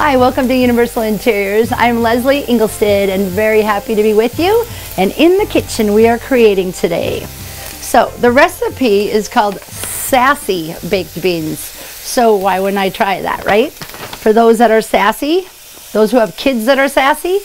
Hi, welcome to Universal Interiors. I'm Leslie Inglested and very happy to be with you. And in the kitchen we are creating today. So the recipe is called Sassy Baked Beans. So why wouldn't I try that, right? For those that are sassy, those who have kids that are sassy,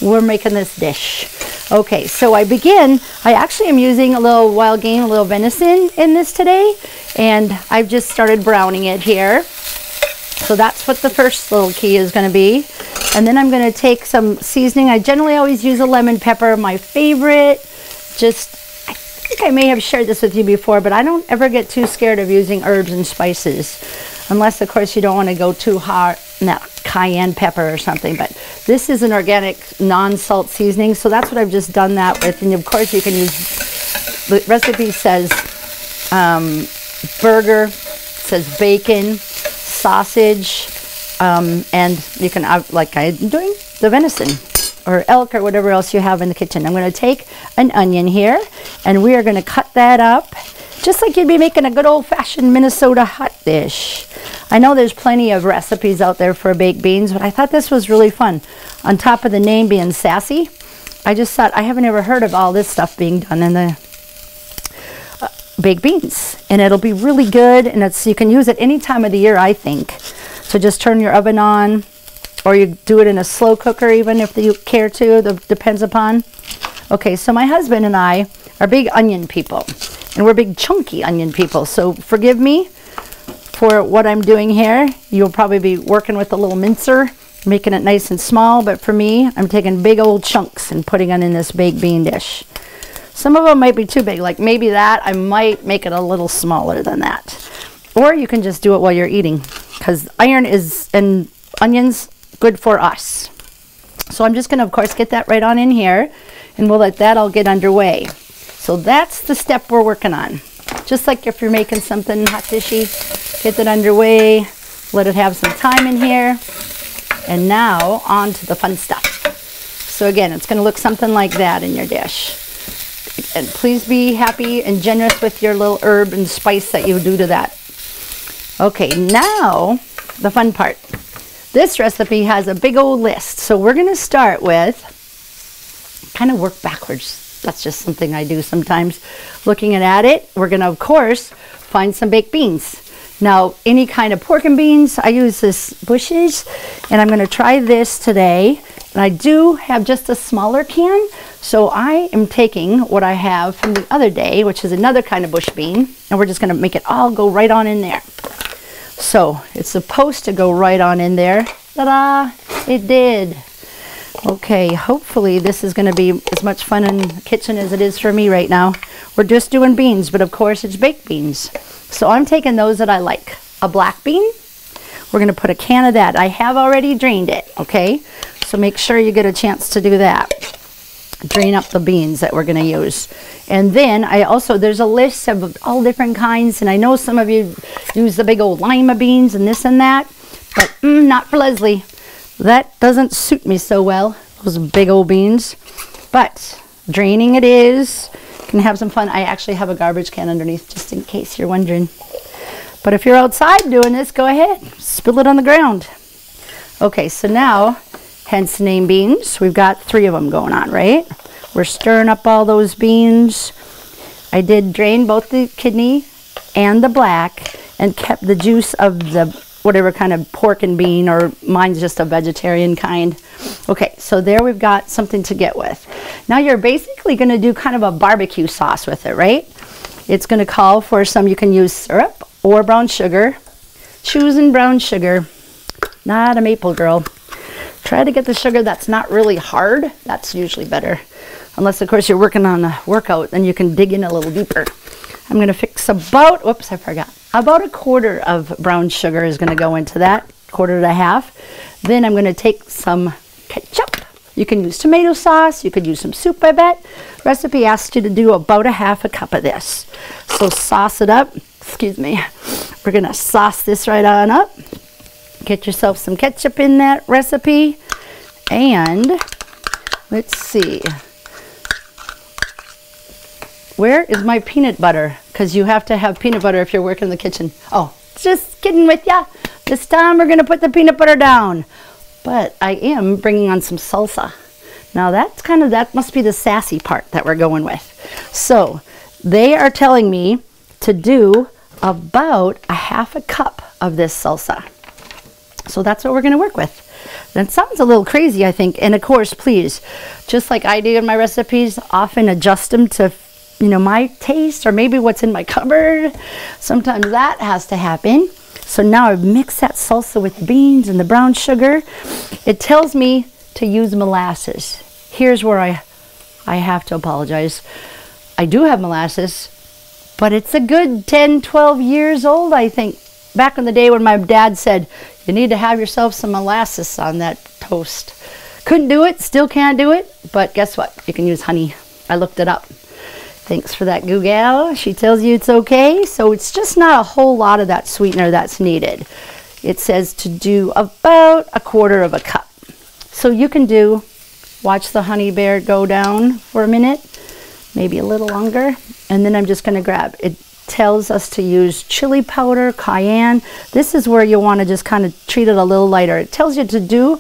we're making this dish. Okay, so I actually am using a little wild game, a little venison in this today. And I've just started browning it here. So that's what the first little key is going to be. And then I'm going to take some seasoning. I generally always use a lemon pepper, my favorite. I think I may have shared this with you before, but I don't ever get too scared of using herbs and spices. Unless, of course, you don't want to go too hot, cayenne pepper or something. But this is an organic, non-salt seasoning. So that's what I've just done that with. And, of course, you can use, the recipe says burger, it says bacon, sausage, and you can, like I'm doing, the venison or elk or whatever else you have in the kitchen. I'm going to take an onion here and we are going to cut that up just like you'd be making a good old-fashioned Minnesota hot dish. I know there's plenty of recipes out there for baked beans, but I thought this was really fun. On top of the name being sassy, I just thought I haven't ever heard of all this stuff being done in the baked beans, and it'll be really good, and you can use it any time of the year, I think. So just turn your oven on, or you do it in a slow cooker even if you care to. That depends upon. Okay, so my husband and I are big onion people, and we're big chunky onion people, so forgive me for what I'm doing here. You'll probably be working with a little mincer, making it nice and small, but for me, I'm taking big old chunks and putting them in this baked bean dish. Some of them might be too big, like maybe that, I might make it a little smaller than that. Or you can just do it while you're eating, because iron and onions, good for us. So I'm just going to, of course, get that right on in here, and we'll let that all get underway. So that's the step we're working on. Just like if you're making something hot dishy, get it underway, let it have some time in here, and now on to the fun stuff. So again, it's going to look something like that in your dish. And please be happy and generous with your little herb and spice that you do to that. Okay, now the fun part. This recipe has a big old list. So we're going to start with, kind of work backwards. That's just something I do sometimes. Looking at it, we're going to, of course, find some baked beans. Now, any kind of pork and beans, I use this Bush's, and I'm going to try this today. And I do have just a smaller can, so I am taking what I have from the other day, which is another kind of bush bean, and we're just going to make it all go right on in there. So it's supposed to go right on in there. Ta-da! It did. Okay, hopefully this is going to be as much fun in the kitchen as it is for me right now. We're just doing beans, but of course it's baked beans. So I'm taking those that I like. A black bean. We're going to put a can of that. I have already drained it, okay? So make sure you get a chance to do that. Drain up the beans that we're going to use. And then there's a list of all different kinds, and I know some of you use the big old lima beans and this and that, but not for Leslie. That doesn't suit me so well, those big old beans. But draining it is. Can have some fun. I actually have a garbage can underneath, just in case you're wondering. But if you're outside doing this, go ahead. Spill it on the ground. Okay, so now, hence the name beans. We've got 3 of them going on, right? We're stirring up all those beans. I did drain both the kidney and the black and kept the juice of the whatever kind of pork and bean, or mine's just a vegetarian kind. Okay, so there we've got something to get with. Now you're basically going to do kind of a barbecue sauce with it, right? It's going to call for some, you can use syrup or brown sugar. Choosing brown sugar, not a maple girl. Try to get the sugar that's not really hard. That's usually better. Unless, of course, you're working on a workout, then you can dig in a little deeper. I'm going to fix about, whoops, I forgot. About 1/4 of brown sugar is going to go into that, 1/4 to 1/2. Then I'm going to take some ketchup. You can use tomato sauce. You could use some soup, I bet. Recipe asks you to do about 1/2 cup of this. So sauce it up. Excuse me. We're going to sauce this right on up. Get yourself some ketchup in that recipe. And let's see. Where is my peanut butter? Because you have to have peanut butter if you're working in the kitchen. Oh, just kidding with ya. This time we're going to put the peanut butter down. but I am bringing on some salsa. Now that must be the sassy part that we're going with. So they are telling me to do about a half a cup of this salsa. So that's what we're going to work with. That sounds a little crazy, I think. And of course, please, just like I do in my recipes, often adjust them to, you know, my taste or maybe what's in my cupboard. Sometimes that has to happen. So now I've mixed that salsa with beans and the brown sugar. It tells me to use molasses. Here's where I have to apologize. I do have molasses, but it's a good 10, 12 years old, I think. Back in the day when my dad said, you need to have yourself some molasses on that toast. Couldn't do it, still can't do it, but guess what? You can use honey. I looked it up. Thanks for that, Google. She tells you it's okay. So it's just not a whole lot of that sweetener that's needed. It says to do about 1/4 cup. So you can watch the honey bear go down for a minute, maybe a little longer, and then I'm just going to grab it. Tells us to use chili powder, cayenne. This is where you want to just kind of treat it a little lighter. It tells you to do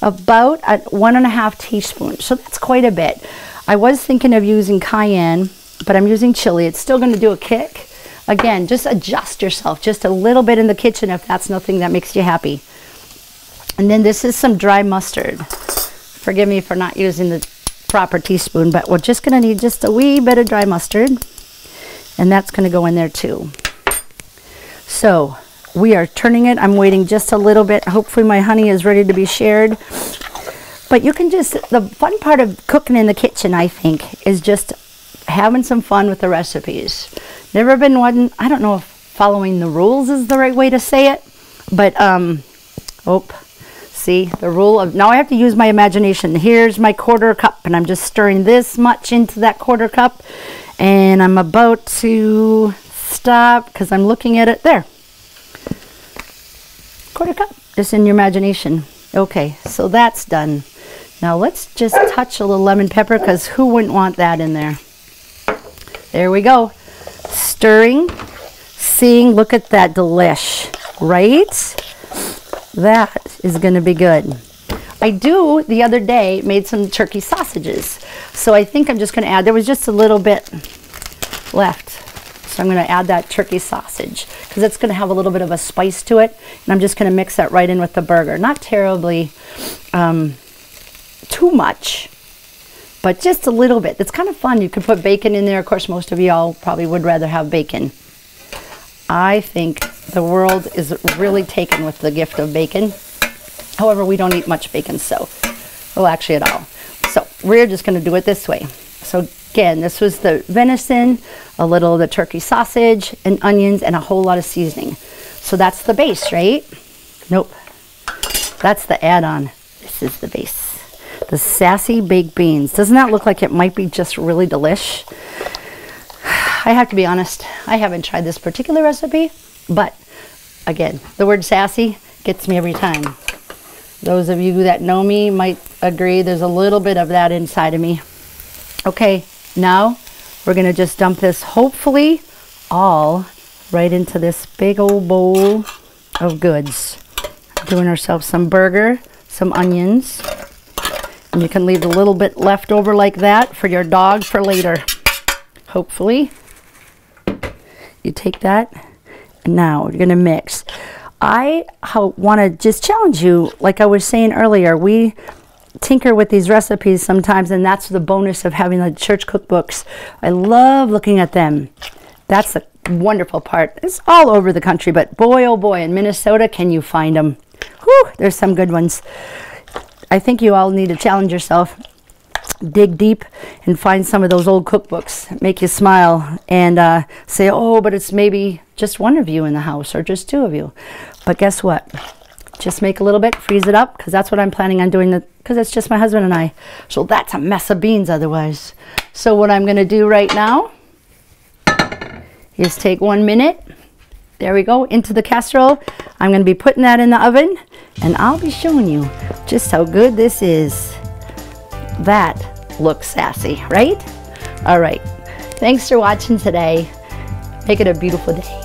about 1.5 teaspoons. So that's quite a bit. I was thinking of using cayenne, but I'm using chili. It's still going to do a kick. Again, just adjust yourself just a little bit in the kitchen if that's nothing that makes you happy. And then this is some dry mustard. Forgive me for not using the proper teaspoon, but we're just going to need just a wee bit of dry mustard. And that's going to go in there too. So we are turning it. I'm waiting just a little bit. Hopefully my honey is ready to be shared. But you can just, the fun part of cooking in the kitchen, I think, is just having some fun with the recipes. Never been one, I don't know if following the rules is the right way to say it, but, see, the rule of, now I have to use my imagination. Here's my 1/4 cup, and I'm just stirring this much into that 1/4 cup. And I'm about to stop because I'm looking at it there. 1/4 cup, just in your imagination. Okay, so that's done. Now let's just touch a little lemon pepper because who wouldn't want that in there? There we go. Stirring, seeing, look at that delish, right? That is going to be good. I the other day, made some turkey sausages. So I think I'm just going to add, there was just a little bit left. So I'm going to add that turkey sausage because it's going to have a little bit of a spice to it. And I'm just going to mix that right in with the burger. Not terribly too much, but just a little bit. It's kind of fun. You could put bacon in there. Of course, most of you all probably would rather have bacon. I think the world is really taken with the gift of bacon. However, we don't eat much bacon, so, well, actually at all. So we're just going to do it this way. So again, this was the venison, a little of the turkey sausage, and onions, and a whole lot of seasoning. So that's the base, right? Nope. That's the add-on. This is the base. The sassy baked beans. Doesn't that look like it might be just really delish? I have to be honest, I haven't tried this particular recipe, but again, the word sassy gets me every time. Those of you that know me might agree there's a little bit of that inside of me. Okay, now we're going to just dump this hopefully all right into this big old bowl of goods. Doing ourselves some burger, some onions, and you can leave a little bit left over like that for your dog for later. Hopefully. You take that, and now you're going to mix. I want to just challenge you, like I was saying earlier, we tinker with these recipes sometimes, and that's the bonus of having the church cookbooks. I love looking at them. That's the wonderful part. It's all over the country, but boy, oh boy, in Minnesota, can you find them? Whew, there's some good ones. I think you all need to challenge yourself. Dig deep and find some of those old cookbooks, make you smile, and say, oh, but it's maybe just one of you in the house or just two of you. But guess what? Just make a little bit, freeze it up, because that's what I'm planning on doing, because it's just my husband and I. So that's a mess of beans otherwise. So what I'm going to do right now is take 1 minute. There we go, into the casserole. I'm going to be putting that in the oven, and I'll be showing you just how good this is. That looks sassy, right? All right. Thanks for watching today. Make it a beautiful day.